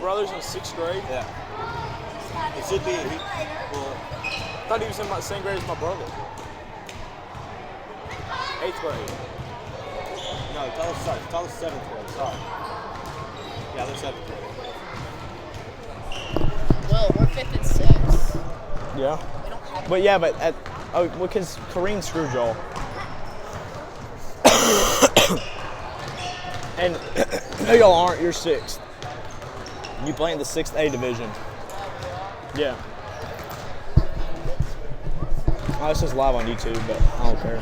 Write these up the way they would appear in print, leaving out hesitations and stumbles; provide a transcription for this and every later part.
brothers in 6th grade? Yeah. It should be. I thought he was in the same grade as my brother. 8th grade. No, tell us 7th grade. Sorry. Yeah, they're 7th grade. Well, we're 5th and 6th. Yeah. We don't have. But yeah, but because Kareem screwed y'all. And no, y'all aren't. You're 6th. You play in the 6A division. Yeah. Oh, this is live on YouTube, but I don't care.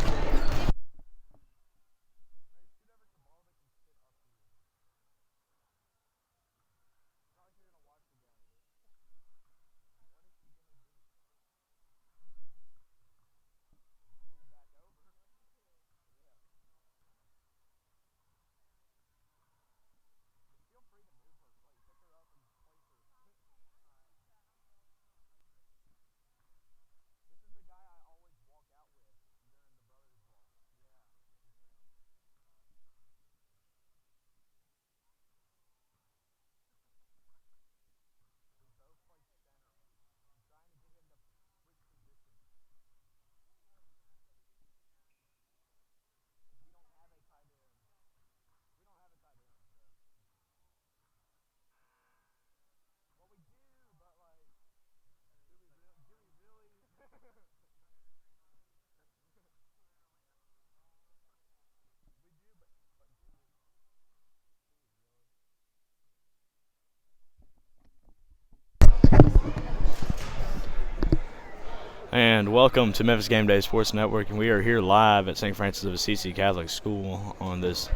And welcome to Memphis Game Day Sports Network, and we are here live at St. Francis of Assisi Catholic School on this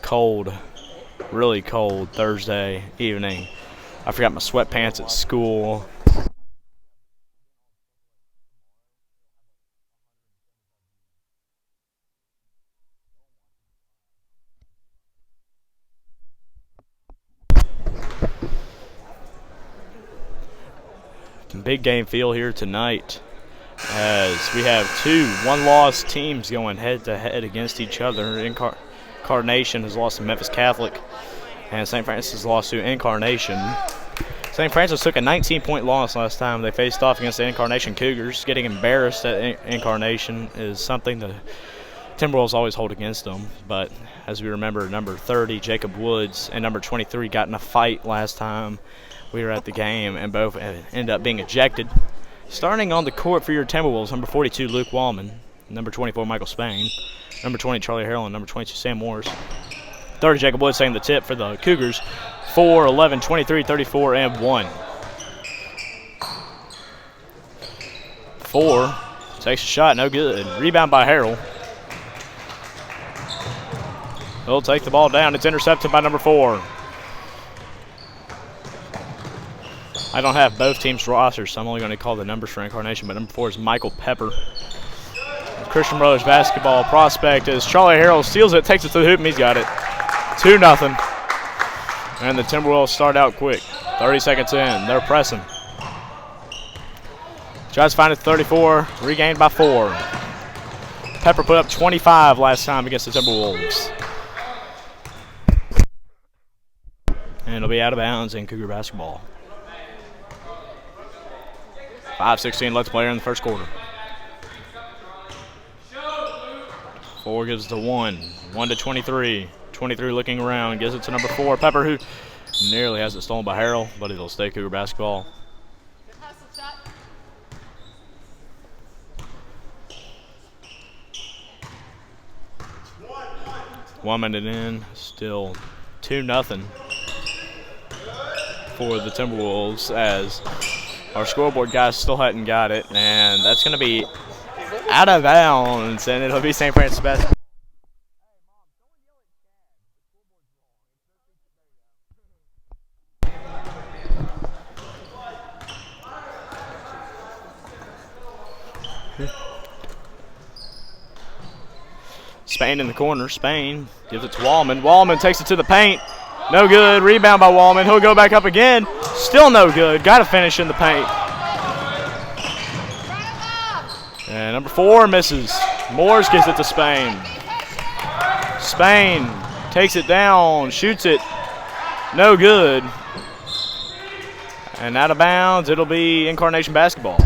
cold, really cold Thursday evening. I forgot my sweatpants at school. Big game feel here tonight as we have two one-loss teams going head-to-head against each other. Incarnation has lost to Memphis Catholic, and St. Francis has lost to Incarnation. St. Francis took a 19-point loss last time they faced off against the Incarnation Cougars. Getting embarrassed at Incarnation is something the Timberwolves always hold against them, but as we remember, number 30, Jacob Woods, and number 23 got in a fight last time we were at the game, and both ended up being ejected. Starting on the court for your Timberwolves, number 42, Luke Wallman, number 24, Michael Spain, number 20, Charlie Harrell, number 22, Sam Morris. 30, Jacob Woods taking the tip for the Cougars. 4, 11, 23, 34, and 1. 4 takes a shot, no good. Rebound by Harrell. He'll take the ball down. It's intercepted by number 4. I don't have both teams' rosters, so I'm only going to call the numbers for Incarnation, but number 4 is Michael Pepper. Christian Brothers basketball prospect as Charlie Harrell steals it, takes it to the hoop, and he's got it. 2-0. And the Timberwolves start out quick. 30 seconds in. They're pressing. Tries to find it 34, regained by 4. Pepper put up 25 last time against the Timberwolves. And it'll be out of bounds in Cougar basketball. 5:16 left to play in the first quarter. 4 gives it to 1. 1 to 23. 23 looking around, gives it to number 4, Pepper, who nearly has it stolen by Harrell, but it'll stay Cougar basketball. One minute in, still 2-0 for the Timberwolves as our scoreboard guys still hadn't got it, and that's going to be out of bounds, and it'll be St. Francis basketball. Spain in the corner. Spain gives it to Wallman. Wallman takes it to the paint. No good. Rebound by Wallman. He'll go back up again. Still no good. Got to finish in the paint. And number 4 misses. Morris gives it to Spain. Spain takes it down. Shoots it. No good. And out of bounds, it'll be Incarnation basketball.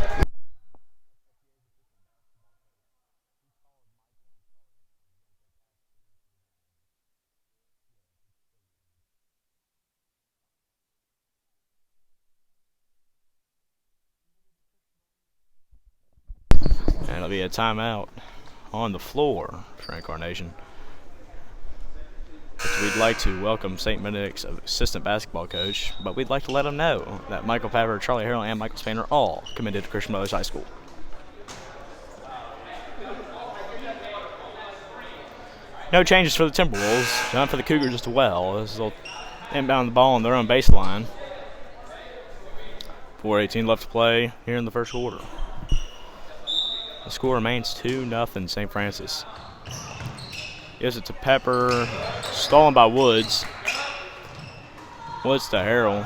And it'll be a timeout on the floor for Incarnation. We'd like to welcome St. Benedict's assistant basketball coach, but we'd like to let them know that Michael Pepper, Charlie Harrell, and Michael Spain are all committed to Christian Brothers High School. No changes for the Timberwolves, none for the Cougars as well, as they'll inbound the ball on their own baseline. 4:18 left to play here in the first quarter. The score remains 2-0 St. Francis. Gives it to Pepper, stolen by Woods. Woods to Harrell.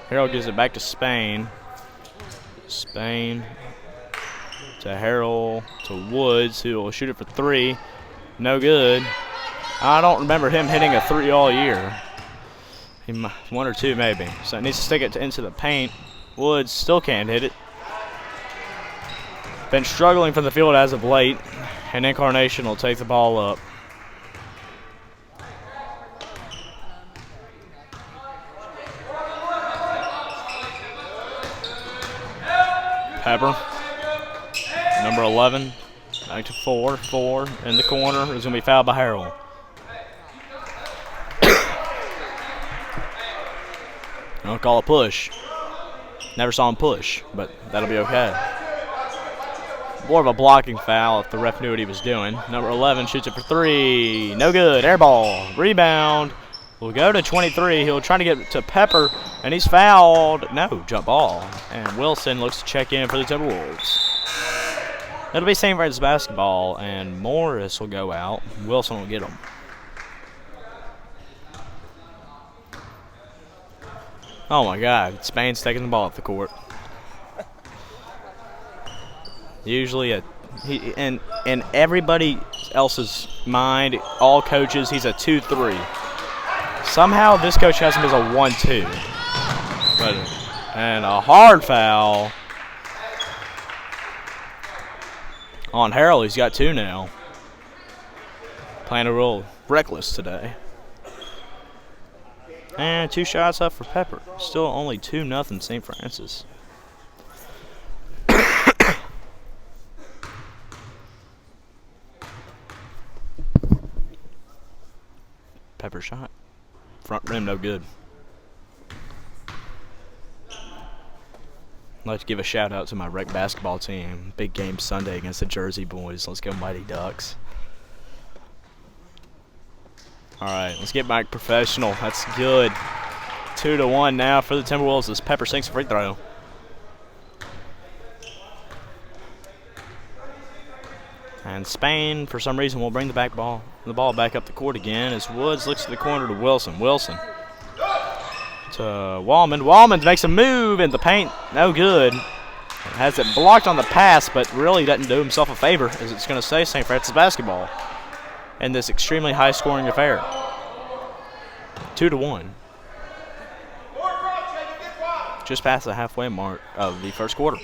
Harrell gives it back to Spain. Spain to Harrell to Woods, who will shoot it for three. No good. I don't remember him hitting a three all year. One or two maybe. So it needs to stick it into the paint. Woods still can't hit it. Been struggling from the field as of late, and Incarnation will take the ball up. Pepper, number 11, back to 4 in the corner. Is going to be fouled by Harrell. I'll call a push. Never saw him push, but that'll be okay. More of a blocking foul if the ref knew what he was doing. Number 11 shoots it for three. No good. Air ball. Rebound. Will go to 23. He'll try to get to Pepper, and he's fouled. No, jump ball. And Wilson looks to check in for the Timberwolves. It'll be St. Francis basketball, and Morris will go out. Wilson will get him. Oh my God, Spain's taking the ball off the court. Usually, in everybody else's mind, all coaches, he's a 2-3. Somehow, this coach has him as a 1-2. And a hard foul on Harrell. He's got two now. Playing a real reckless today. And two shots up for Pepper. Still only 2-0 St. Francis. Pepper shot. Front rim, no good. I'd like to give a shout out to my rec basketball team. Big game Sunday against the Jersey boys. Let's go Mighty Ducks. All right, let's get back professional. That's good. 2-1 now for the Timberwolves as Pepper sinks a free throw. And Spain, for some reason, will bring the ball back up the court again as Woods looks to the corner to Wilson. Wilson to Wallman. Wallman makes a move in the paint. No good. Has it blocked on the pass, but really doesn't do himself a favor, as it's going to say St. Francis basketball in this extremely high-scoring affair. 2-1. Just past the halfway mark of the first quarter.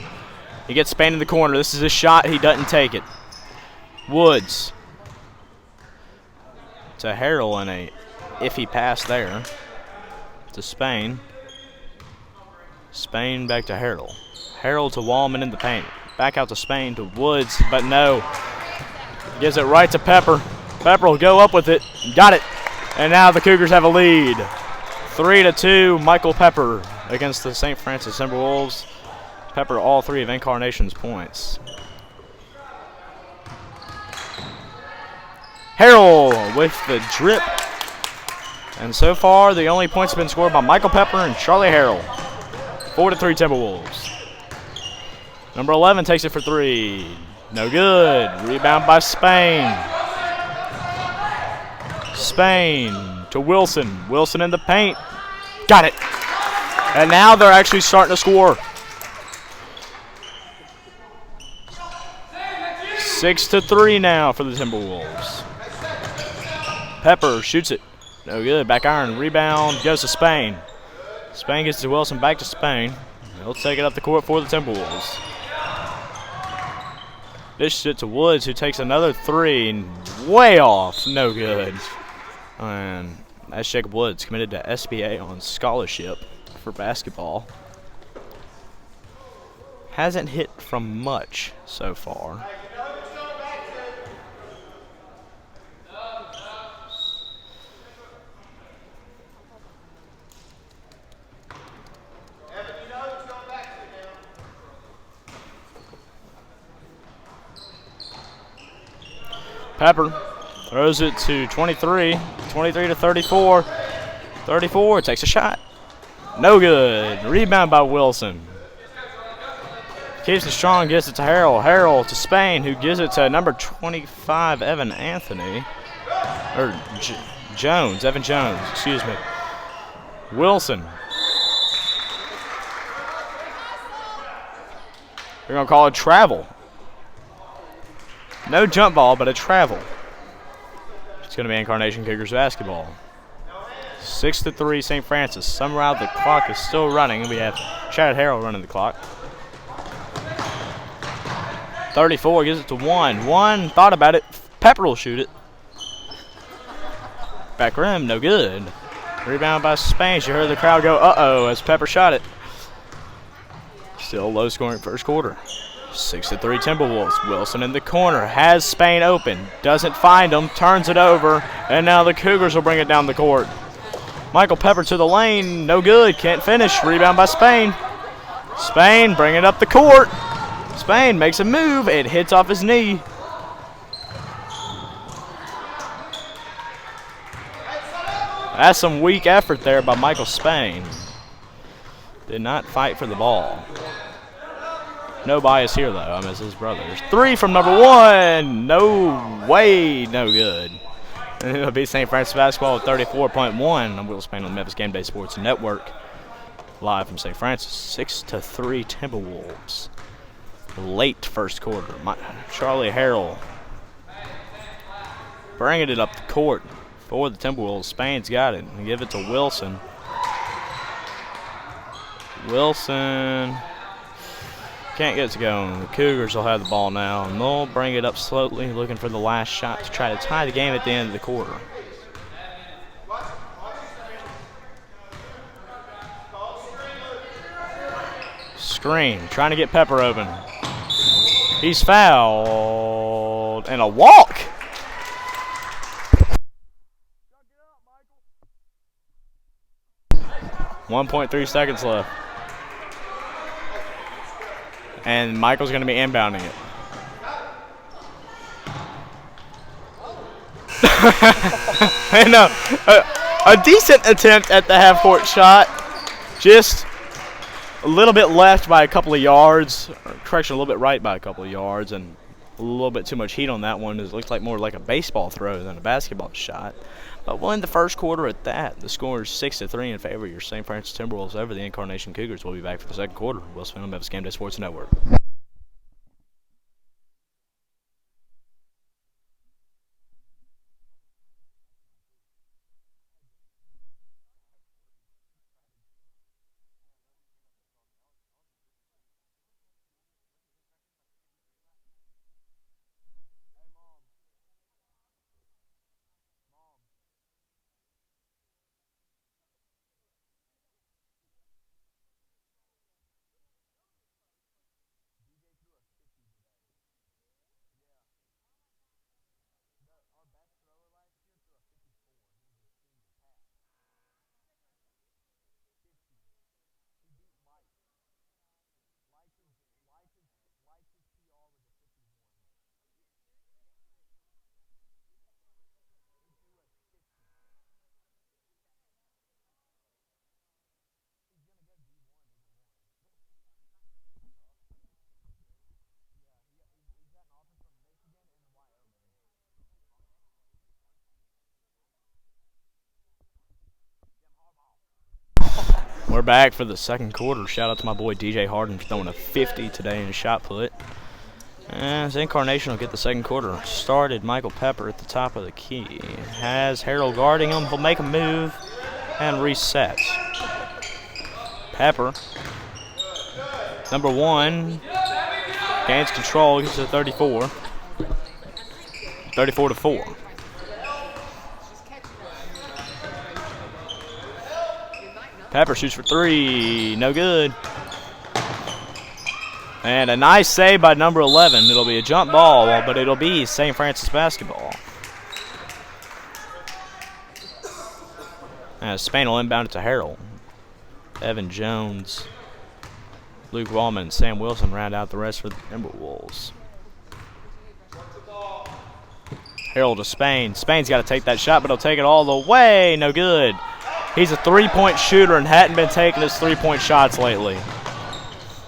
He gets Spain in the corner. This is his shot. He doesn't take it. Woods to Harrell, and a iffy pass there to Spain. Spain back to Harrell. Harrell to Wallman in the paint. Back out to Spain to Woods, but no. Gives it right to Pepper. Pepper will go up with it. Got it. And now the Cougars have a lead. 3-2, Michael Pepper against the St. Francis Timberwolves. Pepper all three of Incarnation's points. Harrell with the drip. And so far, the only points have been scored by Michael Pepper and Charlie Harrell. 4-3 Timberwolves. Number 11 takes it for three. No good. Rebound by Spain. Spain to Wilson. Wilson in the paint. Got it. And now they're actually starting to score. 6-3 now for the Timberwolves. Pepper shoots it. No good. Back iron. Rebound goes to Spain. Spain gets to Wilson, back to Spain. He'll take it up the court for the Timberwolves. Dishes it to Woods, who takes another three, and way off, no good. And that's Jacob Woods, committed to SBA on scholarship for basketball. Hasn't hit from much so far. Pepper throws it to 23 to 34. 34 takes a shot. No good. Rebound by Wilson. Keeps it strong, gets it to Harrell. Harrell to Spain, who gives it to number 25, Evan Anthony. Or Jones, Evan Jones, excuse me. Wilson. We're going to call it travel. No jump ball, but a travel. It's going to be Incarnation Cougars basketball. 6-3 St. Francis. Somehow the clock is still running. We have Chad Harrell running the clock. 34 gives it to one. One thought about it. Pepper will shoot it. Back rim, no good. Rebound by Spain. You heard the crowd go, uh-oh, as Pepper shot it. Still low scoring first quarter. 6-3 Timberwolves. Wilson in the corner. Has Spain open. Doesn't find him. Turns it over. And now the Cougars will bring it down the court. Michael Pepper to the lane. No good. Can't finish. Rebound by Spain. Spain bringing it up the court. Spain makes a move. It hits off his knee. That's some weak effort there by Michael Spain. Did not fight for the ball. No bias here, though. I miss his brothers. Three from number one. No way. No good. And it'll be St. Francis basketball with 34.1. I'm Will Spain on the Memphis Game Day Sports Network. Live from St. Francis. 6-3 Timberwolves. Late first quarter. Charlie Harrell bringing it up the court for the Timberwolves. Spain's got it. And give it to Wilson. Wilson can't get it to go. The Cougars will have the ball now, and they'll bring it up slowly, looking for the last shot to try to tie the game at the end of the quarter. Screen, trying to get Pepper open. He's fouled, and a walk. .3 seconds left. And Michael's going to be inbounding it. And a decent attempt at the half-court shot. Just a little bit left by a couple of yards. Or correction, a little bit right by a couple of yards. And a little bit too much heat on that one. It looked like more like a baseball throw than a basketball shot. But we'll end the first quarter at that. The score is 6-3 in favor of your St. Francis Timberwolves over the Incarnation Cougars. We'll be back for the second quarter. Will Spain on Memphis Game Day Sports Network. We're back for the second quarter. Shout out to my boy DJ Harden for throwing a 50 today in shot put. And Incarnation will get the second quarter started. Michael Pepper at the top of the key. Has Harold guarding him. He'll make a move and reset. Pepper. Number 1 gains control, gets to 34. 34-4. Pepper shoots for 3, no good. And a nice save by number 11. It'll be a jump ball, but it'll be St. Francis basketball. As Spain will inbound it to Harrell. Evan Jones, Luke Wallman, and Sam Wilson round out the rest for the Timberwolves. Harrell to Spain. Spain's got to take that shot, but he'll take it all the way. No good. He's a three-point shooter and hadn't been taking his three-point shots lately.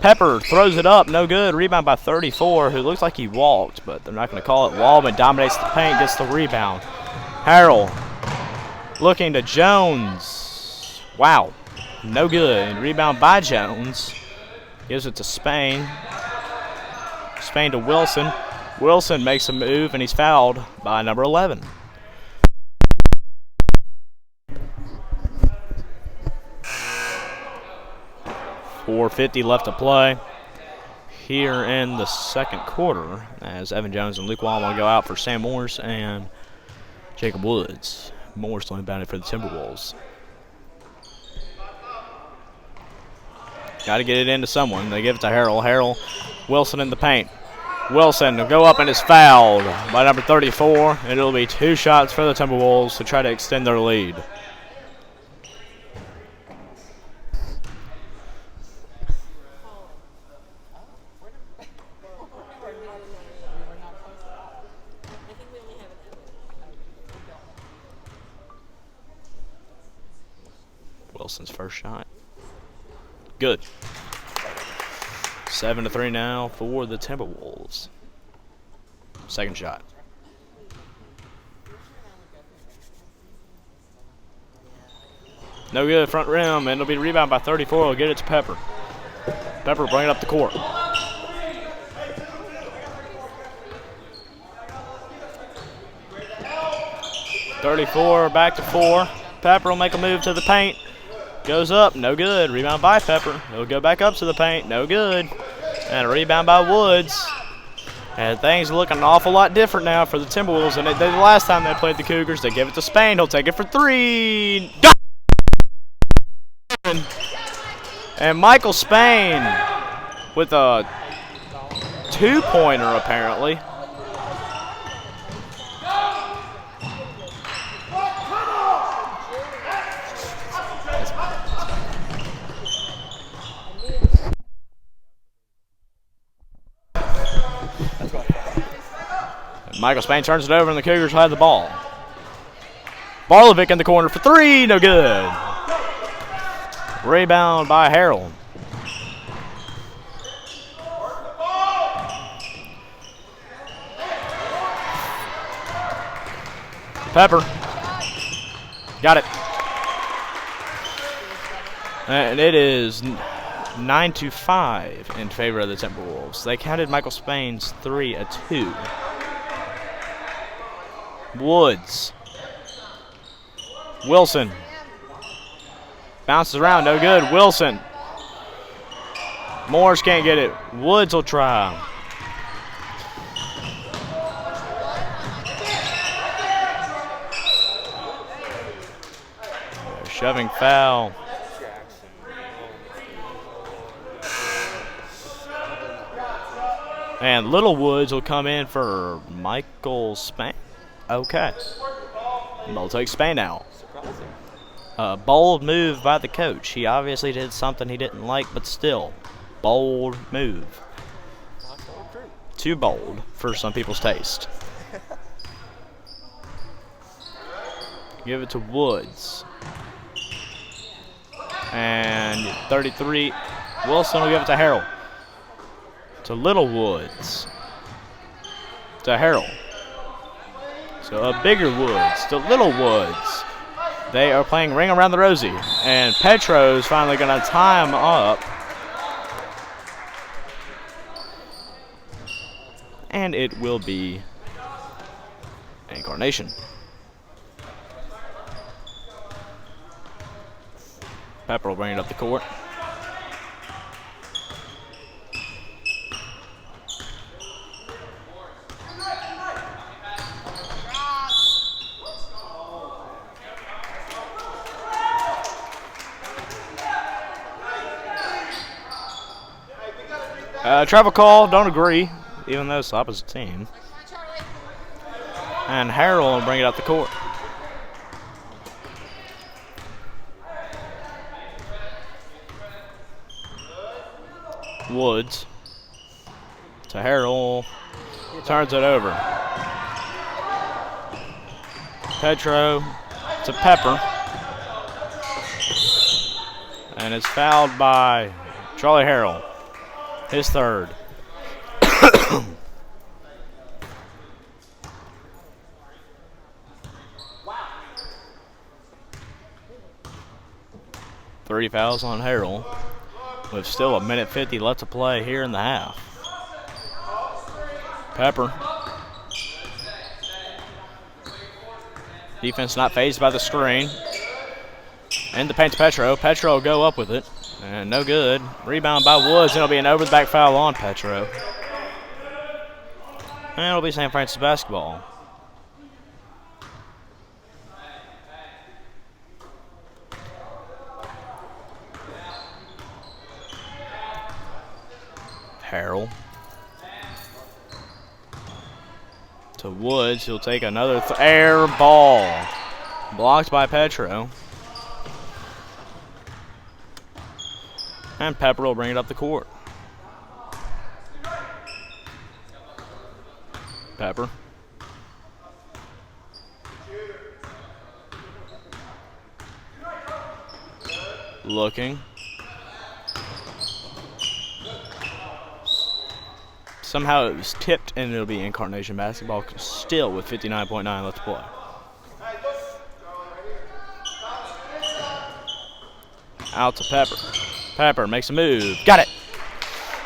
Pepper throws it up, no good. Rebound by 34, who looks like he walked, but they're not going to call it. Wallman dominates the paint, gets the rebound. Harrell looking to Jones. Wow, no good. Rebound by Jones. Gives it to Spain. Spain to Wilson. Wilson makes a move, and he's fouled by number 11. .450 left to play here in the second quarter as Evan Jones and Luke Wallman go out for Sam Morris and Jacob Woods. Morris still inbounded for the Timberwolves. Got to get it into someone. They give it to Harrell. Harrell, Wilson in the paint. Wilson will go up and is fouled by number 34. And it'll be 2 shots for the Timberwolves to try to extend their lead. Wilson's first shot. Good. 7-3 now for the Timberwolves. Second shot. No good, front rim, and it'll be rebound by 34. We'll get it to Pepper. Pepper bring it up the court. .34, back to 4. Pepper will make a move to the paint. Goes up, no good. Rebound by Pepper. He'll go back up to the paint, no good. And a rebound by Woods. And things are looking an awful lot different now for the Timberwolves than they did the last time they played the Cougars. They give it to Spain. He'll take it for 3. And Michael Spain with a 2-pointer apparently. Michael Spain turns it over and the Cougars have the ball. Barlovic in the corner for 3, no good. Rebound by Harrell. Pepper. Got it. And it is 9-5 in favor of the Timberwolves. They counted Michael Spain's 3 a 2. Woods. Wilson. Bounces around, no good. Wilson. Morris can't get it. Woods will try. Shoving foul. And Little Woods will come in for Michael Spain. Okay. They'll take Spain out. A bold move by the coach. He obviously did something he didn't like, but still, bold move. Too bold for some people's taste. Give it to Woods. And 33. Wilson will give it to Harrell. To Little Woods. To Harrell. So a bigger Woods to Little Woods. They are playing Ring Around the Rosie. And Petro's finally going to tie him up. And it will be Incarnation. Pepper will bring it up the court. Travel call, don't agree, even though it's the opposite team. And Harrell will bring it up the court. Woods to Harrell, turns it over. Petro to Pepper, and it's fouled by Charlie Harrell, his third. Three fouls on Harrell, with still a minute 50 left to play here in the half. Pepper. Defense not fazed by the screen. And the paint to Petro. Petro will go up with it. And no good. Rebound by Woods. It'll be an over the back foul on Petro. And it'll be St. Francis basketball. Harrell to Woods. He'll take another air ball. Blocked by Petro. And Pepper will bring it up the court. Pepper. Looking. Somehow it was tipped and it'll be Incarnation basketball still with 59.9 left to play. Out to Pepper. Pepper makes a move. Got it.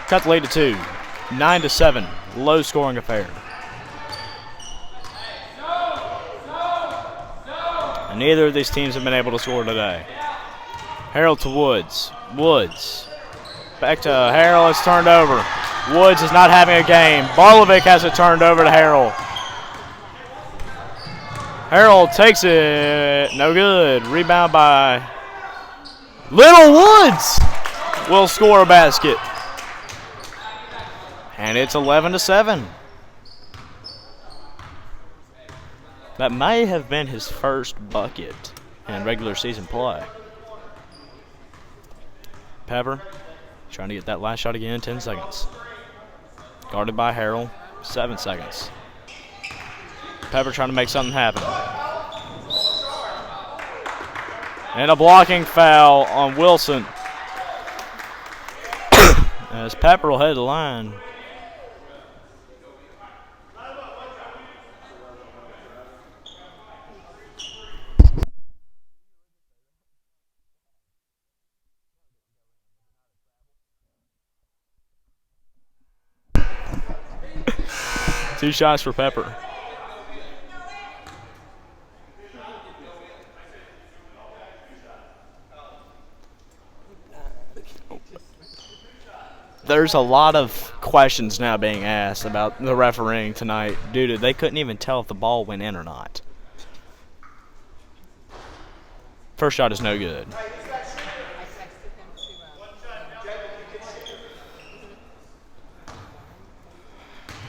Cut the lead to 2. 9-7. Low scoring affair. And neither of these teams have been able to score today. Harrell to Woods. Woods. Back to Harrell. It's turned over. Woods is not having a game. Barlovic has it turned over to Harrell. Harrell takes it. No good. Rebound by Little Woods. Will score a basket. And it's 11-7. That may have been his first bucket in regular season play. Pepper trying to get that last shot again. 10 seconds. Guarded by Harrell. 7 seconds. Pepper trying to make something happen. And a blocking foul on Wilson. As Pepper will head to the line. Two shots for Pepper. There's a lot of questions now being asked about the refereeing tonight due to they couldn't even tell if the ball went in or not. First shot is no good.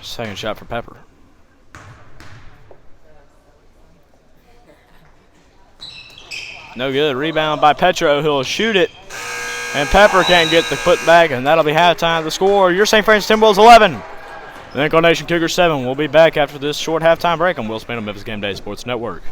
Second shot for Pepper. No good. Rebound by Petro. He'll shoot it. And Pepper can't get the putback, and that'll be halftime. The score, your St. Francis Timberwolves 11. The Incarnation Cougars 7. We'll be back after this short halftime break on Will Spain on Memphis Game Day Sports Network.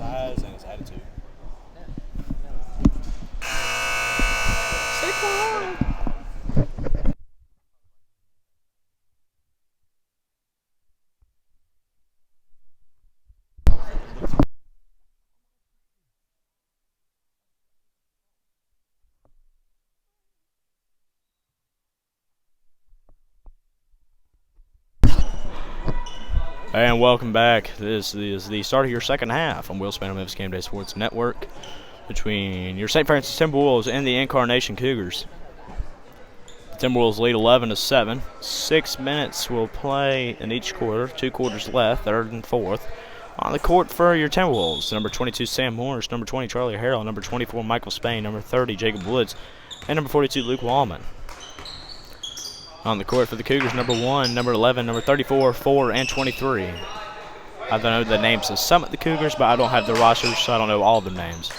size and his attitude. And welcome back. This is the start of your second half on Will Span on Memphis Game Day Sports Network between your St. Francis Timberwolves and the Incarnation Cougars. The Timberwolves lead 11-7. 6 minutes will play in each quarter. 2 quarters left, third and fourth. On the court for your Timberwolves, number 22 Sam Morris, number 20 Charlie Harrell, number 24 Michael Spain, number 30 Jacob Woods, and number 42 Luke Wallman. On the court for the Cougars, number 1, number 11, number 34, 4, and 23. I don't know the names of some of the Cougars, but I don't have the rosters, so I don't know all of their names.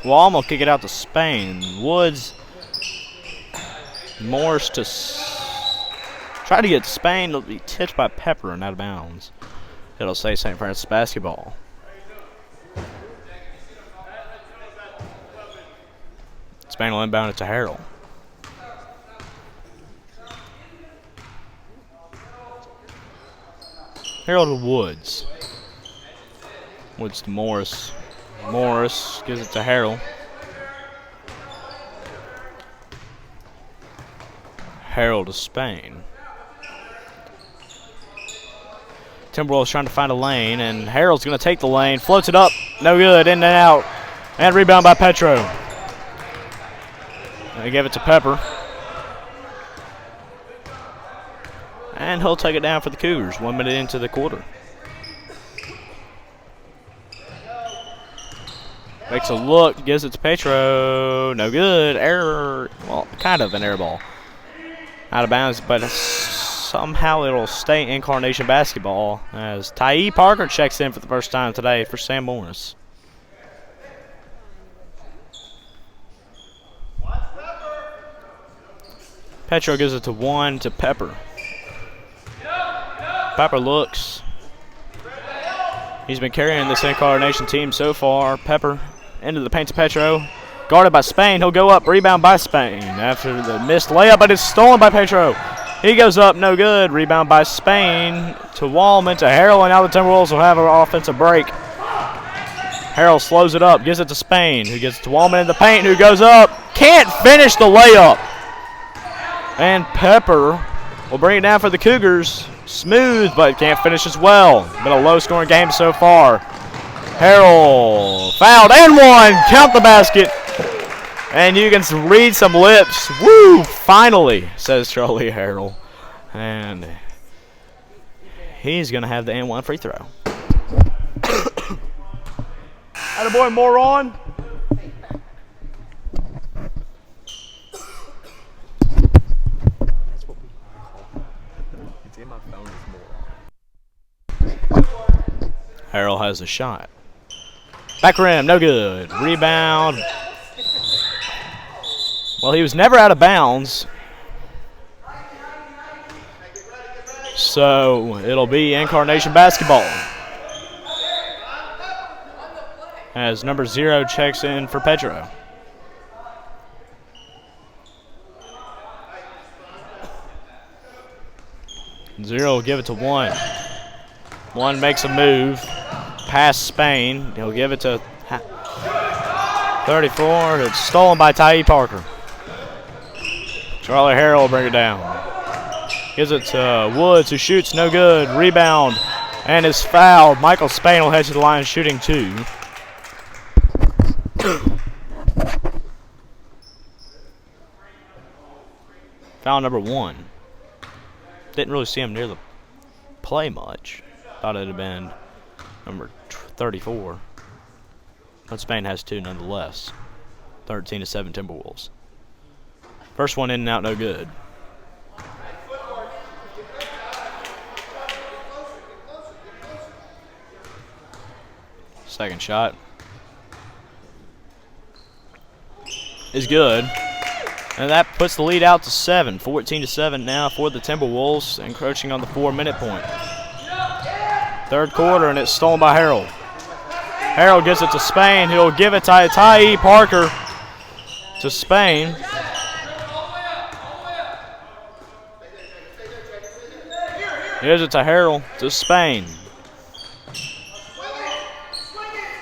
Wallman will kick it out to Spain. Woods, Morris to try to get to Spain. It'll be tipped by Pepper and out of bounds. It'll say St. Francis basketball. Spain will inbound it to Harrell. Harrell to Woods. Woods to Morris. Morris gives it to Harrell. Harrell to Spain. Timberwolves trying to find a lane, and Harrell's going to take the lane. Floats it up. No good. In and out. And rebound by Petro. They give it to Pepper. And he'll take it down for the Cougars 1 minute into the quarter. Makes a look, gives it to Petro. No good. Error. Well, kind of an air ball. Out of bounds, but somehow it'll stay Incarnation basketball as Tyee Parker checks in for the first time today for Sam Morris. Petro gives it to 1 to Pepper. Pepper looks. He's been carrying this Incarnation team so far. Pepper into the paint to Petro. Guarded by Spain. He'll go up. Rebound by Spain after the missed layup, but it's stolen by Petro. He goes up. No good. Rebound by Spain to Wallman to Harrell, and now the Timberwolves will have an offensive break. Harrell slows it up. Gives it to Spain, who gets it to Wallman in the paint, who goes up. Can't finish the layup. And Pepper will bring it down for the Cougars. Smooth, but can't finish as well. Been a low-scoring game so far. Harrell fouled and one. Count the basket. And you can read some lips. Woo! Finally, says Charlie Harrell. And he's going to have the and one free throw. Attaboy, moron. Harrell has a shot. Back rim, no good. Rebound. Well, he was never out of bounds. So it'll be Incarnation basketball. As number 0 checks in for Petro. Zero will give it to 1. 1 makes a move. Past Spain. He'll give it to 34. It's stolen by Tyee Parker. Charlie Harrell will bring it down. Gives it to Woods, who shoots no good. Rebound and is fouled. Michael Spain will head to the line shooting 2. Foul number 1. Didn't really see him near the play much. Thought it had been number 34. But Spain has 2 nonetheless. 13-7 Timberwolves. First one in and out, no good. Second shot is good. And that puts the lead out to 7. 14-7 now for the Timberwolves, encroaching on the 4-minute point. Third quarter, and it's stolen by Harold. Harold gives it to Spain. He'll give it to Ty Parker to Spain. Gives it to Harold to Spain.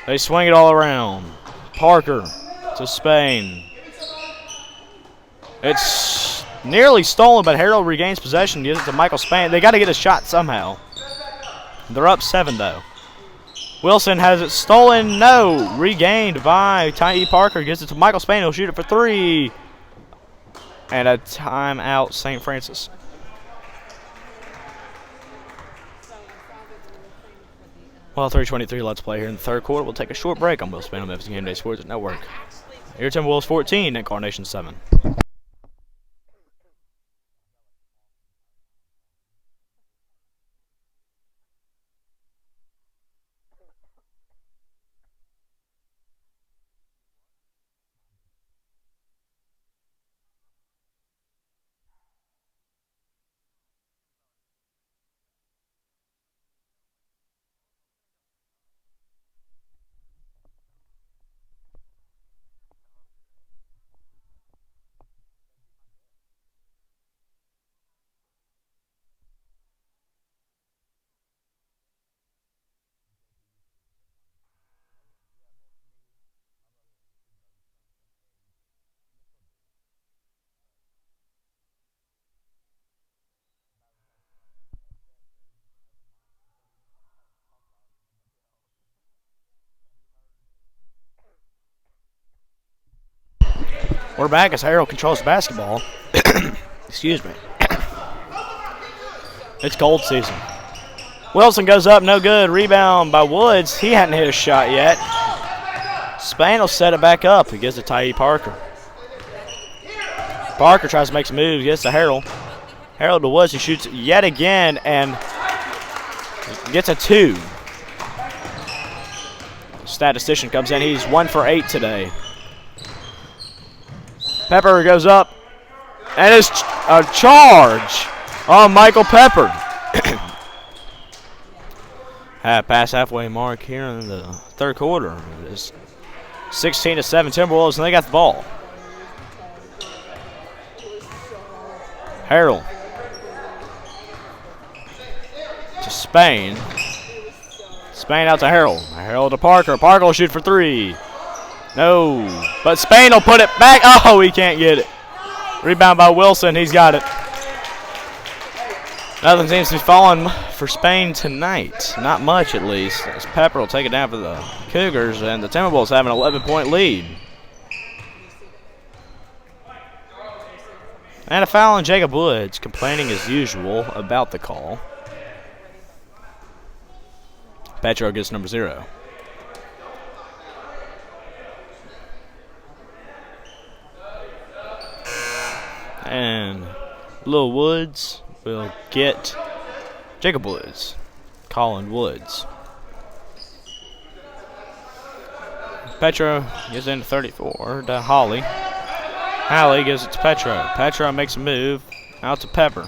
They swing it all around. Parker to Spain. It's nearly stolen, but Harold regains possession. Gives it to Michael Spain. They got to get a shot somehow. They're up 7, though. Wilson has it stolen. No. Regained by Ty Parker. Gives it to Michael Spain. He'll shoot it for 3. And a timeout, St. Francis. Well, 3:23 let's play here in the third quarter. We'll take a short break on Will Spain on Memphis Game Day Sports Network. Your Timberwolves 14 and Carnation 7. We're back as Harold controls the basketball. Excuse me. It's cold season. Wilson goes up, no good. Rebound by Woods. He hadn't hit a shot yet. Spain will set it back up. He gives it to Ty Parker. Parker tries to make some moves. Gets to Harold. Harold to Woods. He shoots yet again and gets a 2. Statistician comes in. He's 1 for 8 today. Pepper goes up, and it's a charge on Michael Pepper. Past halfway mark here in the third quarter. It's 16-7 Timberwolves, and they got the ball. Harold to Spain. Spain out to Harold. Harold to Parker. Parker will shoot for 3. No, but Spain will put it back. Oh, he can't get it. Rebound by Wilson. He's got it. Nothing seems to be falling for Spain tonight. Not much, at least. As Pepper will take it down for the Cougars, and the Timberwolves have an 11-point lead. And a foul on Jacob Woods, complaining as usual about the call. Petro gets number 0. And Lil Woods will get Jacob Woods. Colin Woods. Petro gives into 34 to Holly. Holly gives it to Petro. Petro makes a move out to Pepper.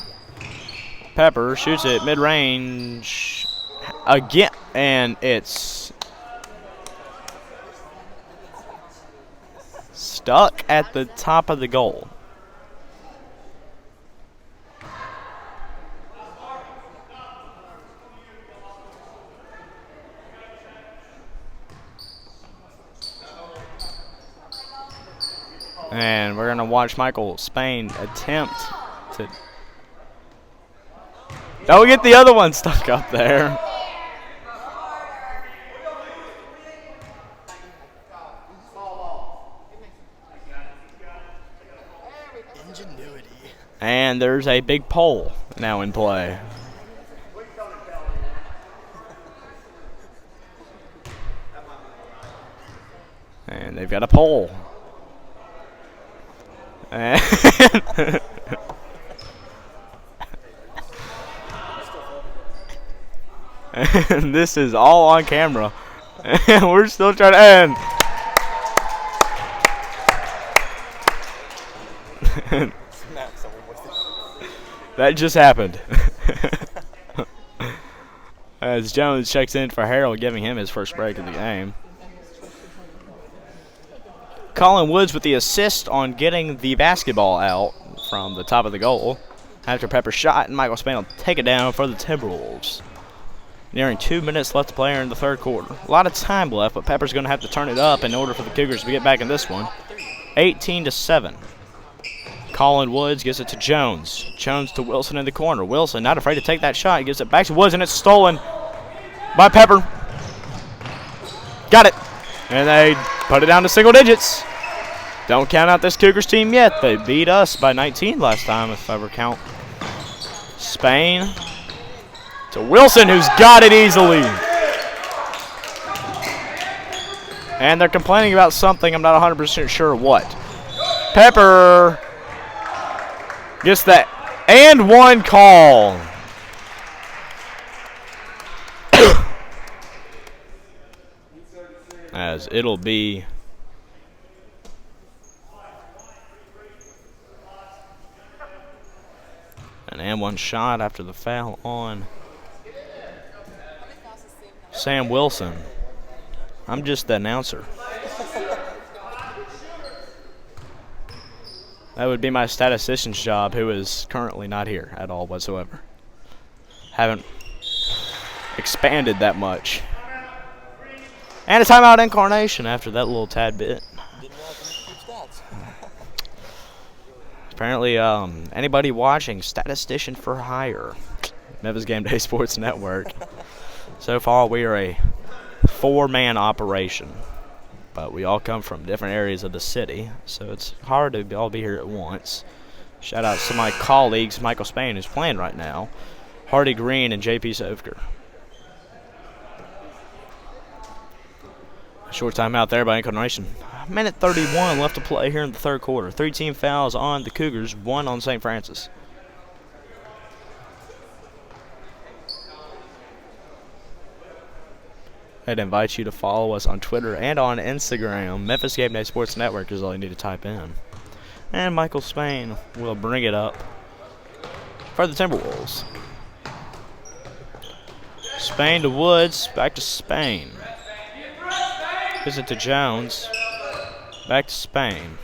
Pepper shoots it mid-range again, and it's stuck at the top of the goal. And we're going to watch Michael Spain attempt to... Don't get the other one stuck up there. Ingenuity. And there's a big pole now in play. And they've got a pole. And and this is all on camera. And we're still trying to end. That just happened. As Jones checks in for Harold, giving him his first break of the game. Colin Woods with the assist on getting the basketball out from the top of the goal. After Pepper's shot, and Michael Spain will take it down for the Timberwolves. Nearing 2 minutes left to play here in the third quarter. A lot of time left, but Pepper's going to have to turn it up in order for the Cougars to get back in this one. 18-7. Colin Woods gives it to Jones. Jones to Wilson in the corner. Wilson not afraid to take that shot. He gives it back to Woods, and it's stolen by Pepper. Got it. And they put it down to single digits. Don't count out this Cougars team yet. They beat us by 19 last time, if I ever count. Spain to Wilson, who's got it easily. And they're complaining about something. I'm not 100% sure what. Pepper gets that and one call. As it'll be an and one shot after the foul on Sam Wilson. I'm just the announcer. That would be my statistician's job, who is currently not here at all whatsoever. Haven't expanded that much. And a timeout Incarnation after that little tad bit. Apparently, anybody watching, statistician for hire. Memphis Game Day Sports Network. So far, we are a 4-man operation. But we all come from different areas of the city, so it's hard to all be here at once. Shout out to my colleagues, Michael Spain, who's playing right now, Hardy Green, and J.P. Sofker. Short timeout there by Incarnation. Minute 31 left to play here in the third quarter. 3 team fouls on the Cougars, 1 on St. Francis. I'd invite you to follow us on Twitter and on Instagram. Memphis Game Day Sports Network is all you need to type in. And Michael Spain will bring it up for the Timberwolves. Spain to Woods, back to Spain. Gives it to Jones. Back to Spain.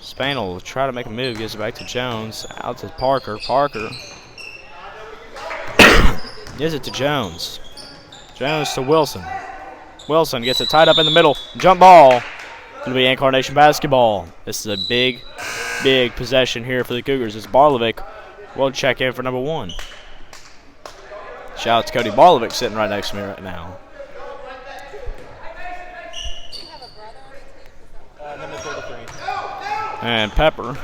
Spain will try to make a move. Gives it back to Jones. Out to Parker. Parker gives it to Jones. Jones to Wilson. Wilson gets it tied up in the middle. Jump ball. It'll be Incarnation basketball. This is a big, big possession here for the Cougars. It's Barlovic. We'll check in for number 1. Shout out to Cody Barlovic sitting right next to me right now. Number 33. And Pepper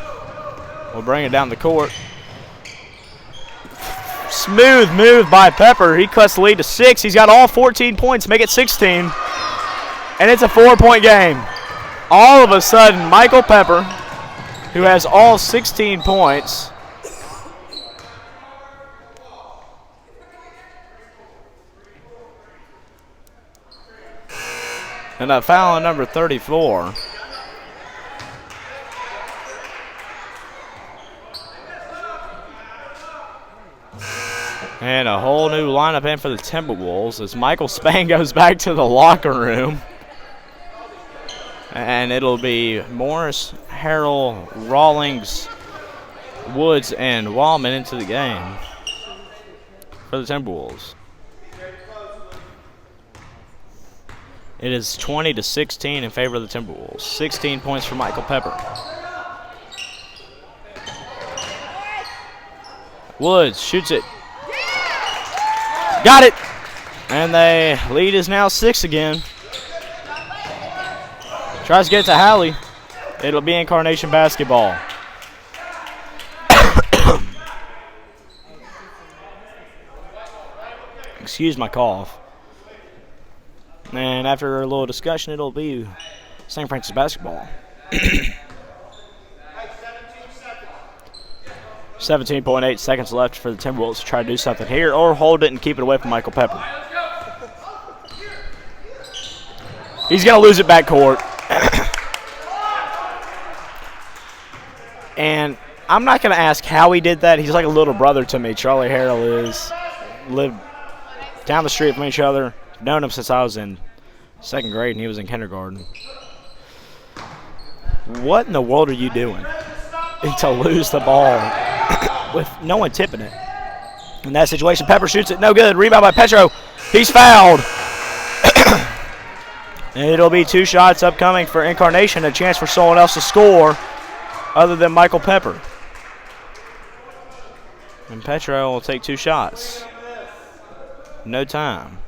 will bring it down the court. Smooth move by Pepper. He cuts the lead to 6. He's got all 14 points, make it 16. And it's a 4-point game. All of a sudden, Michael Pepper, who has all 16 points, and a foul on number 34. And a whole new lineup in for the Timberwolves as Michael Spain goes back to the locker room. And it'll be Morris, Harrell, Rawlings, Woods, and Wallman into the game for the Timberwolves. It is 20-16 in favor of the Timberwolves. 16 points for Michael Pepper. Woods shoots it. Got it! And the lead is now 6 again. Tries to get it to Halley. It'll be Incarnation basketball. Excuse my cough. And after a little discussion, it'll be St. Francis basketball. 17.8 seconds left for the Timberwolves to try to do something here or hold it and keep it away from Michael Pepper. He's going to lose it back court. And I'm not going to ask how he did that. He's like a little brother to me, Charlie Harrell is. lived down the street from each other. Known him since I was in 2nd grade and he was in kindergarten. What in the world are you doing to lose the ball with no one tipping it? In that situation, Pepper shoots it. No good. Rebound by Petro. He's fouled. And it'll be 2 shots upcoming for Incarnation. A chance for someone else to score other than Michael Pepper. And Petro will take 2 shots. No time.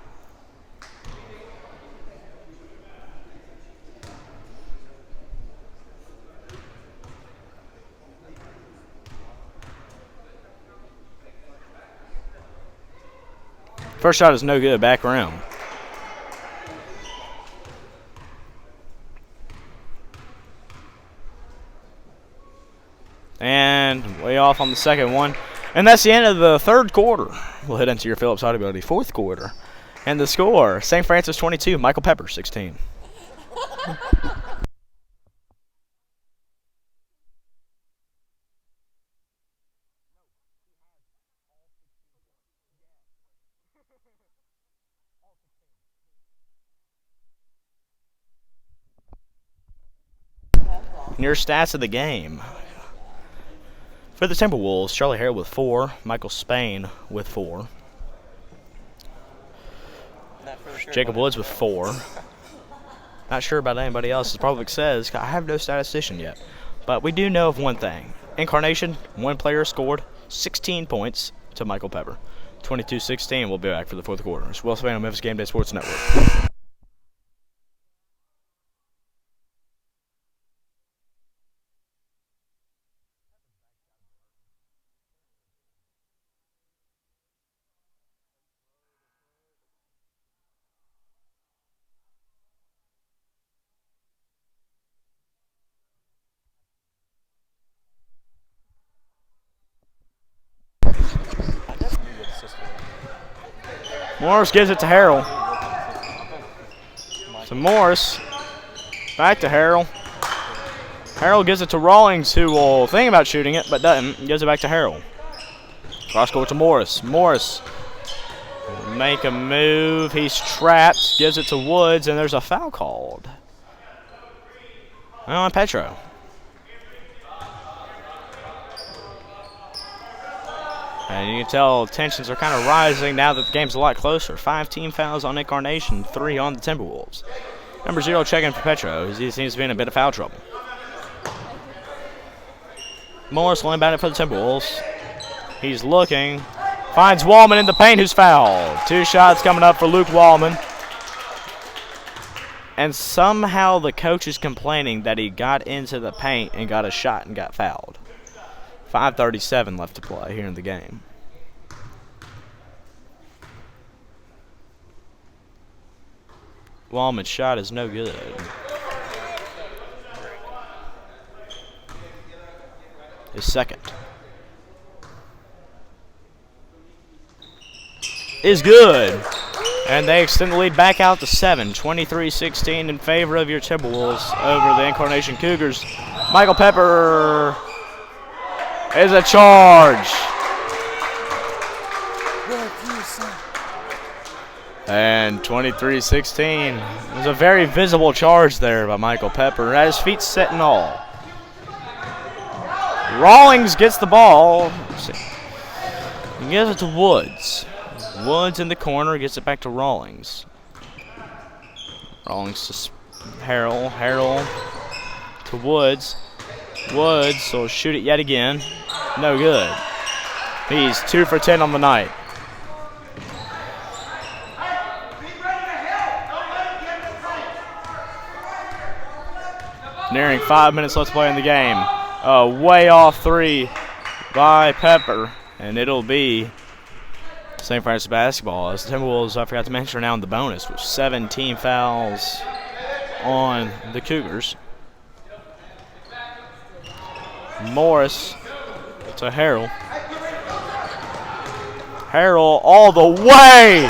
First shot is no good, back around. And way off on the second one. And that's the end of the 3rd quarter. We'll head into your Phillips Audibility 4th quarter. And the score, St. Francis 22, Michael Pepper 16. Your stats of the game. For the Timberwolves, Charlie Harrell with 4, Michael Spain with 4, Jacob Woods with 4. Not sure about anybody else. As Public says, I have no statistician yet. But we do know of one thing. Incarnation, one player scored 16 points to Michael Pepper. 22-16. We'll be back for the 4th quarter. It's Will Spain on Memphis Game Day Sports Network. Morris gives it to Harrell. So Morris, back to Harrell. Harrell gives it to Rawlings, who will think about shooting it, but doesn't. Gives it back to Harrell. Cross court to Morris. Morris will make a move. He's trapped. Gives it to Woods, and there's a foul called on Petro. And you can tell tensions are kind of rising now that the game's a lot closer. 5 team fouls on Incarnation, 3 on the Timberwolves. Number 0 checking for Petro. He seems to be in a bit of foul trouble. Morris will inbound it for the Timberwolves. He's looking. Finds Wallman in the paint, who's fouled. 2 shots coming up for Luke Wallman. And somehow the coach is complaining that he got into the paint and got a shot and got fouled. 5:37 left to play here in the game. Wallman's shot is no good. His second is good. And they extend the lead back out to 7. 23-16 in favor of your Timberwolves over the Incarnation Cougars. Michael Pepper is a charge. And 23-16. It was a very visible charge there by Michael Pepper. At his feet set and all. Rawlings gets the ball. He gives it to Woods. Woods in the corner, gets it back to Rawlings. Rawlings to Harrell. Harrell to Woods. Woods will shoot it yet again. No good. He's 2 for 10 on the night. Nearing 5 minutes left to play in the game. A way off 3 by Pepper, and it'll be St. Francis basketball. As the Timberwolves, I forgot to mention, are now in the bonus with 17 fouls on the Cougars. Morris to Harrell. Harrell all the way.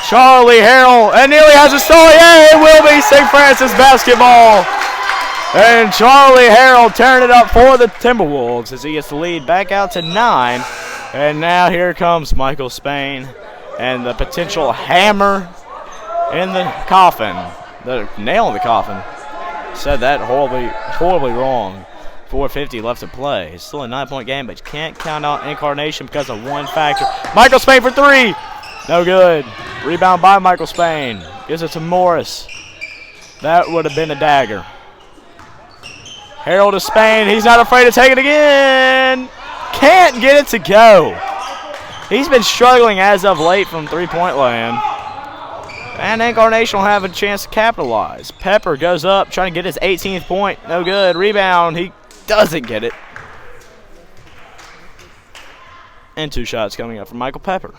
Charlie Harrell, and nearly has a story. Yeah, it will be St. Francis basketball. And Charlie Harrell tearing it up for the Timberwolves as he gets the lead back out to 9. And now here comes Michael Spain and the potential hammer in the coffin. The nail in the coffin. Said that horribly wrong. 4:50 left to play. It's still a 9-point game, but you can't count out Incarnation because of one factor. Michael Spain for three. No good. Rebound by Michael Spain. Gives it to Morris. That would have been a dagger. Harold to Spain. He's not afraid to take it again. Can't get it to go. He's been struggling as of late from three-point land. And Incarnation will have a chance to capitalize. Pepper goes up, trying to get his 18th point. No good. Rebound. He doesn't get it. And 2 shots coming up from Michael Pepper.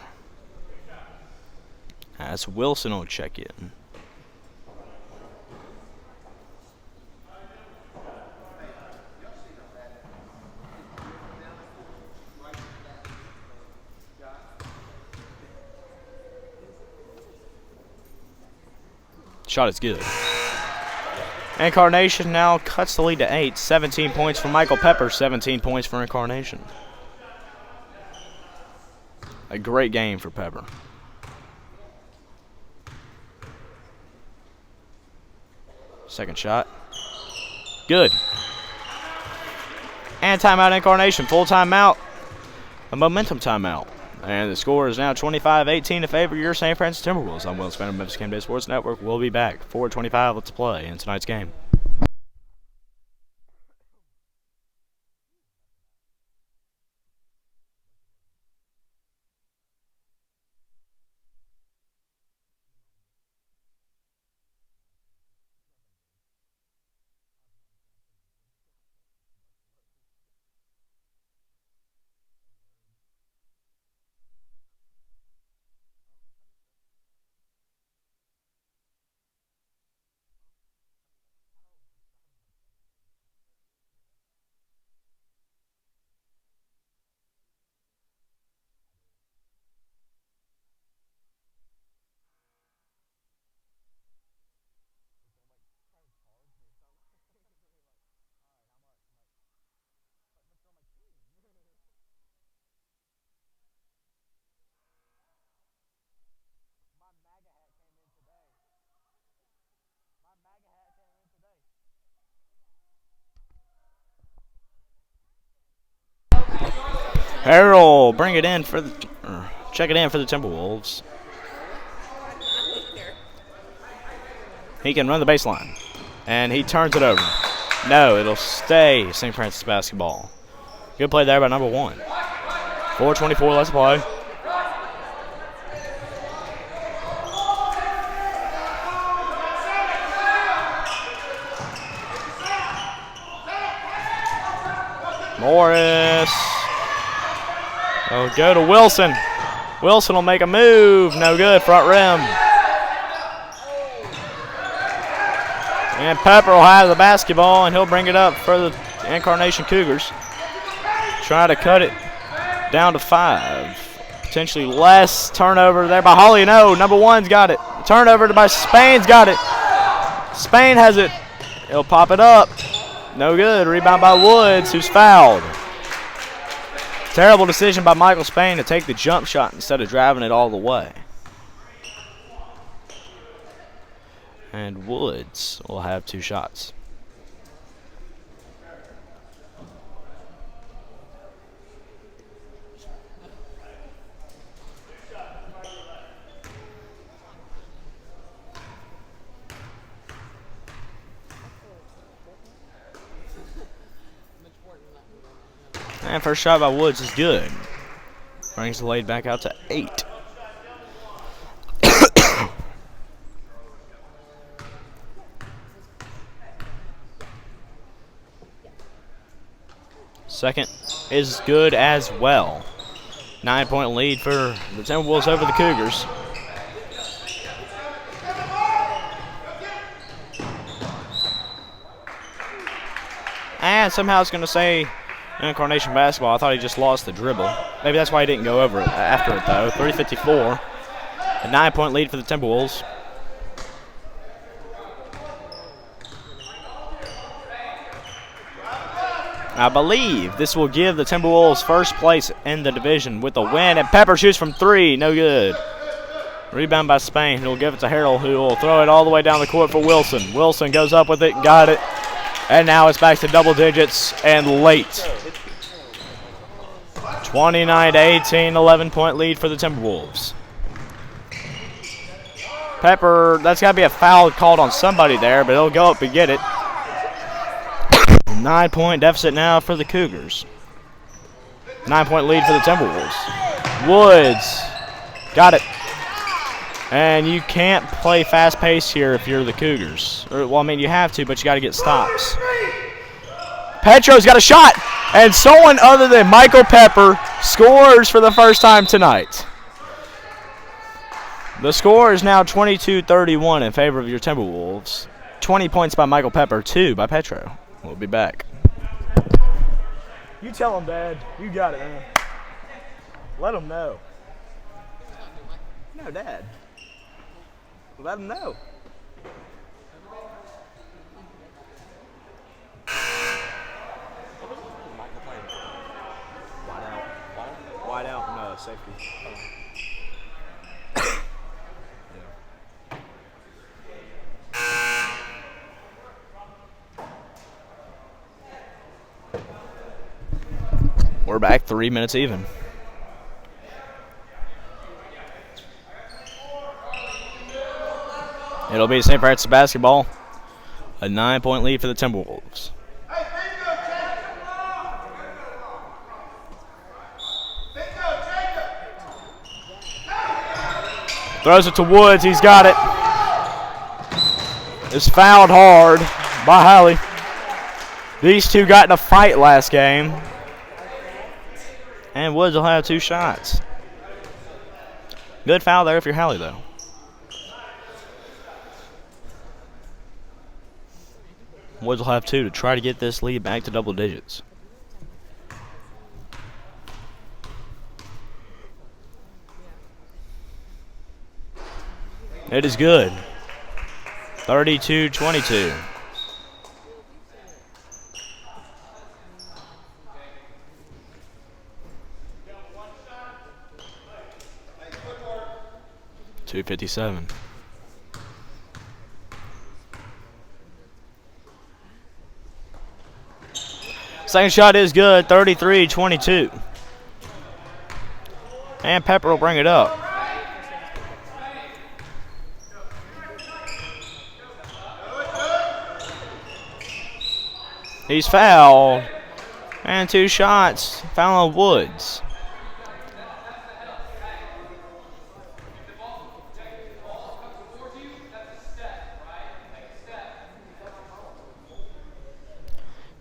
As Wilson will check in. Shot is good. Incarnation now cuts the lead to 8. 17 points for Michael Pepper, 17 points for Incarnation. A great game for Pepper. Second shot. Good. And timeout Incarnation. Full timeout. A momentum timeout. And the score is now 25-18 to favor your St. Francis Timberwolves. I'm Will Spanner of Memphis Game Day Sports Network. We'll be back. 4:25. Let's play in tonight's game. Harold, bring it in for the, check it in for the Timberwolves. He can run the baseline, and he turns it over. No, it'll stay St. Francis basketball. Good play there by number 1. 4:24 left to play. Morris. Oh, go to Wilson. Wilson will make a move. No good. Front rim. And Pepper will have the basketball, and he'll bring it up for the Incarnation Cougars. Try to cut it down to 5. Potentially less. Turnover there by Holly. No, number 1's got it. Turnover by Spain's got it. Spain has it. He'll pop it up. No good. Rebound by Woods, who's fouled. Terrible decision by Michael Spain to take the jump shot instead of driving it all the way. And Woods will have 2 shots. And first shot by Woods is good. Brings the lead back out to 8. Second is good as well. 9-point lead for the Timberwolves over the Cougars. And somehow it's going to say Incarnation basketball. I thought he just lost the dribble. Maybe that's why he didn't go over it after it, though. 3:54. A 9-point lead for the Timberwolves. I believe this will give the Timberwolves first place in the division with a win. And Pepper shoots from 3. No good. Rebound by Spain. He'll give it to Harrell, who will throw it all the way down the court for Wilson. Wilson goes up with it. Got it. And now it's back to double digits and late. 29-18, 11-point lead for the Timberwolves. Pepper, that's got to be a foul called on somebody there, but he'll go up and get it. 9-point deficit now for the Cougars. 9-point lead for the Timberwolves. Woods got it. And you can't play fast pace here if you're the Cougars. Well, I mean, you have to, but you got to get stops. Petro's got a shot, and someone other than Michael Pepper scores for the first time tonight. The score is now 22-31 in favor of your Timberwolves. 20 points by Michael Pepper, 2 by Petro. We'll be back. You tell him, Dad. You got it, man. Let him know. No, Dad. Let him know. Wide out, no, safety. We're back 3 minutes even. It'll be St. Francis basketball. A 9-point lead for the Timberwolves. Throws it to Woods. He's got it. It's fouled hard by Halley. These two got in a fight last game. And Woods will have 2 shots. Good foul there if you're Halley, though. Woods will have 2 to try to get this lead back to double digits. It is good. 32-22. .257. Second shot is good, 33-22. And Pepper will bring it up. He's fouled. And 2 shots. Foul on Woods.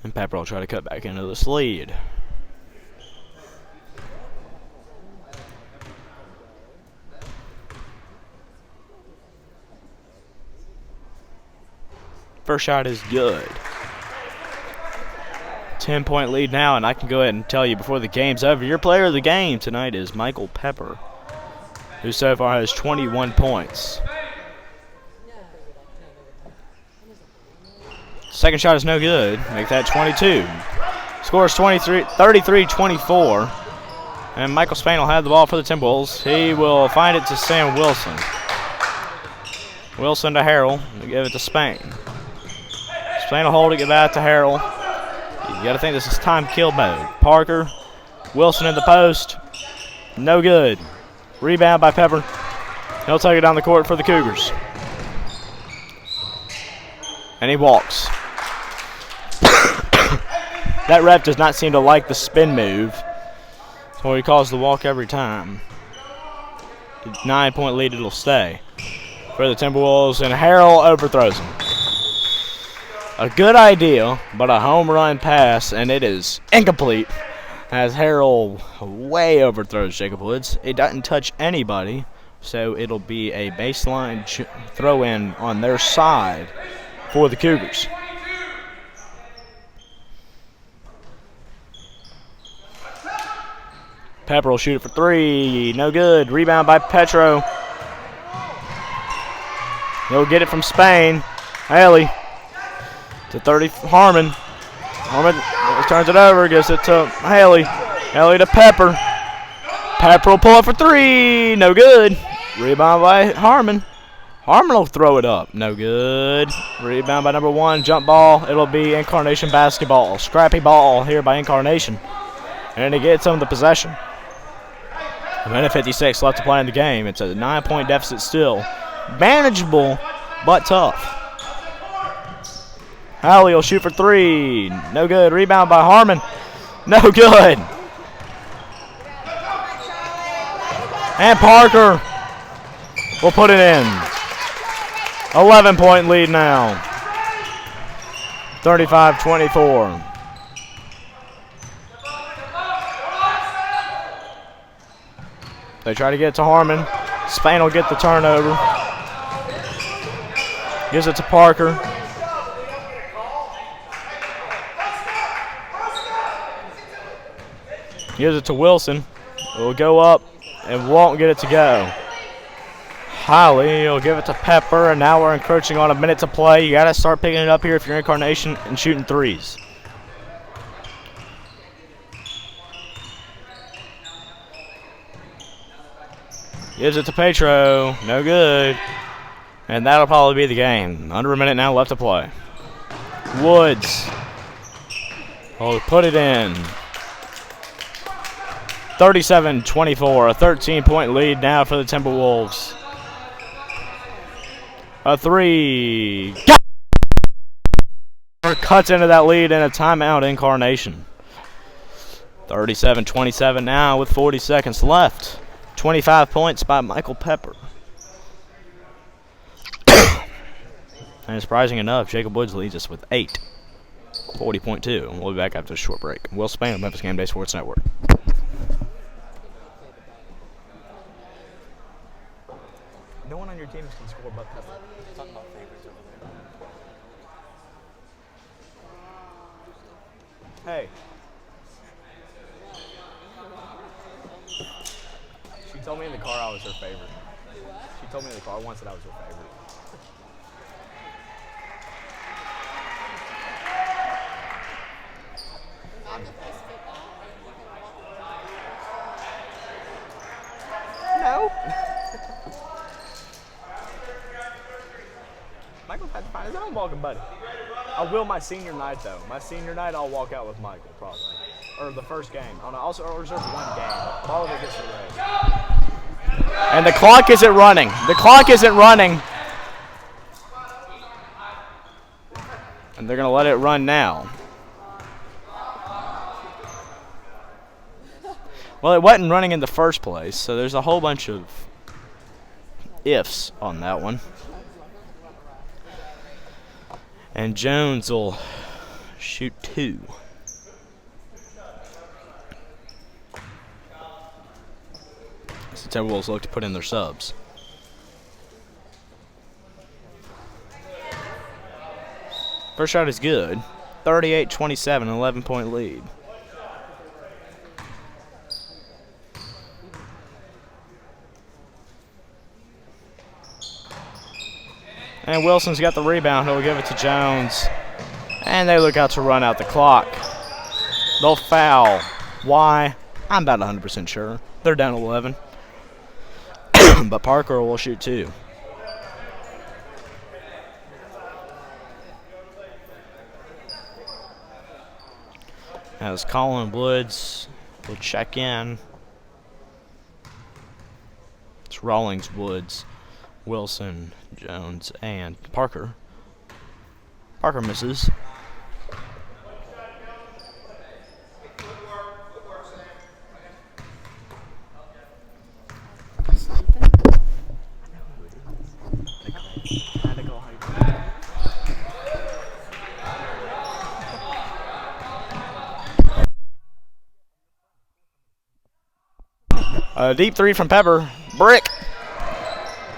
And Pepper will try to cut back into this lead. First shot is good. 10-point lead now, and I can go ahead and tell you before the game's over, your player of the game tonight is Michael Pepper, who so far has 21 points. Second shot is no good. Make that 22. Scores 33-24. And Michael Spain will have the ball for the Timberwolves. He will find it to Sam Wilson. Wilson to Harrell. Give it to Spain. Spain will hold it, give that to Harrell. You got to think this is time kill mode. Parker. Wilson in the post. No good. Rebound by Pepper. He'll take it down the court for the Cougars. And he walks. That ref does not seem to like the spin move, so he calls the walk every time. 9-point lead, it'll stay for the Timberwolves, and Harrell overthrows him. A good idea, but a home run pass, and it is incomplete as Harrell way overthrows Jacob Woods. It doesn't touch anybody, so it'll be a baseline throw-in on their side for the Cougars. Pepper will shoot it for 3. No good. Rebound by Petro. He'll get it from Spain. Haley to 30. Harmon. Harmon turns it over, gives it to Haley. Haley to Pepper. Pepper will pull up for three. No good. Rebound by Harmon. Harmon will throw it up. No good. Rebound by number 1. Jump ball. It'll be Incarnation basketball. Scrappy ball here by Incarnation. And he gets them the possession. A minute 56 left to play in the game. It's a 9-point deficit still. Manageable, but tough. Haley will shoot for three. No good. Rebound by Harmon. No good. And Parker will put it in. 11-point lead now. 35-24. They try to get it to Harmon. Spain will get the turnover. Gives it to Parker. Gives it to Wilson. Will go up and won't get it to go. Holly will give it to Pepper, and now we're encroaching on a minute to play. You got to start picking it up here if you're Incarnation and shooting threes. Gives it to Petro. No good. And that'll probably be the game. Under a minute now left to play. Woods. Oh, put it in. 37-24. A 13-point lead now for the Timberwolves. A three. Cuts into that lead and a timeout Incarnation. 37-27 now with 40 seconds left. 25 points by Michael Pepper. And surprising enough, Jacob Woods leads us with 8. 40.2. We'll be back after this short break. Will Spain on Memphis Game Day Sports Network. No one on your team can score but Pepper. Talking about favorites over there. Hey. She told me in the car I was her favorite. She told me in the car once that I was her favorite. No. Michael had to find his own walking buddy. I will my senior night though. My senior night I'll walk out with Michael probably. Or the first game. I'll also reserve one game. All of it gets erased. And the clock isn't running. The clock isn't running. And they're going to let it run now. Well, it wasn't running in the first place, so there's a whole bunch of ifs on that one. And Jones will shoot 2. The Timberwolves look to put in their subs. First shot is good. 38-27, 11-point lead. And Wilson's got the rebound. He'll give it to Jones. And they look out to run out the clock. They'll foul. Why? I'm about 100% sure. They're down 11. But Parker will shoot 2. As Colin Woods will check in. It's Rawlings, Woods, Wilson, Jones, and Parker. Parker misses. A deep 3 from Pepper. Brick.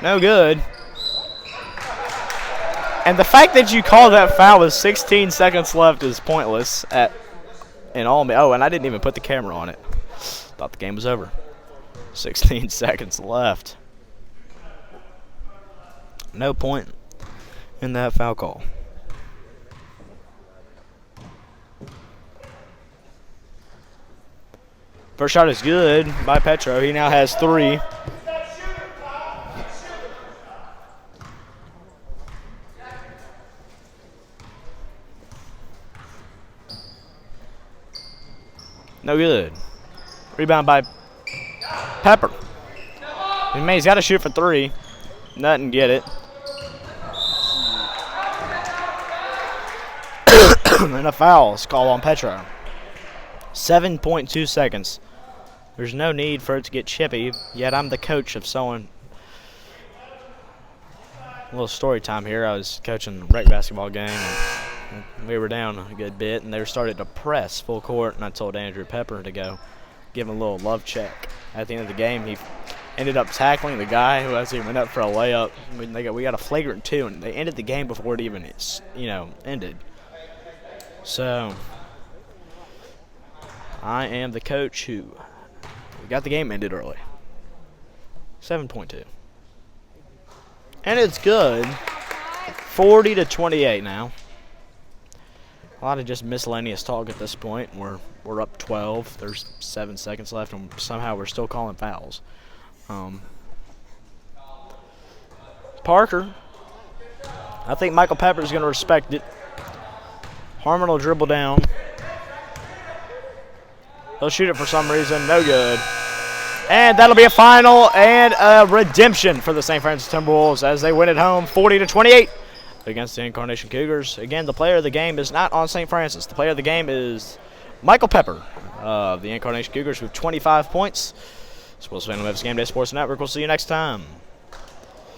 No good. And the fact that you call that foul with 16 seconds left is pointless. Oh, and I didn't even put the camera on it. Thought the game was over. 16 seconds left. No point in that foul call. First shot is good by Petro. He now has 3. No good. Rebound by Pepper. He's got to shoot for 3. Nothing, get it. And a foul is called on Petro. 7.2 seconds. There's no need for it to get chippy, yet I'm the coach of someone. A little story time here. I was coaching a rec basketball game, and we were down a good bit, and they started to press full court, and I told Andrew Pepper to go give him a little love check. At the end of the game, he ended up tackling the guy who actually went up for a layup. We got a flagrant 2, and they ended the game before it even ended. So I am the coach who got the game ended early. 7.2. And it's good. 40-28 now. A lot of just miscellaneous talk at this point. We're up 12. There's 7 seconds left, and somehow we're still calling fouls. Parker. I think Michael Pepper is going to respect it. Harmon will dribble down. He'll shoot it for some reason. No good. And that'll be a final and a redemption for the St. Francis Timberwolves as they win at home 40-28 against the Incarnation Cougars. Again, the player of the game is not on St. Francis. The player of the game is Michael Pepper of the Incarnation Cougars with 25 points. This was Memphis Game Day Sports Network. We'll see you next time.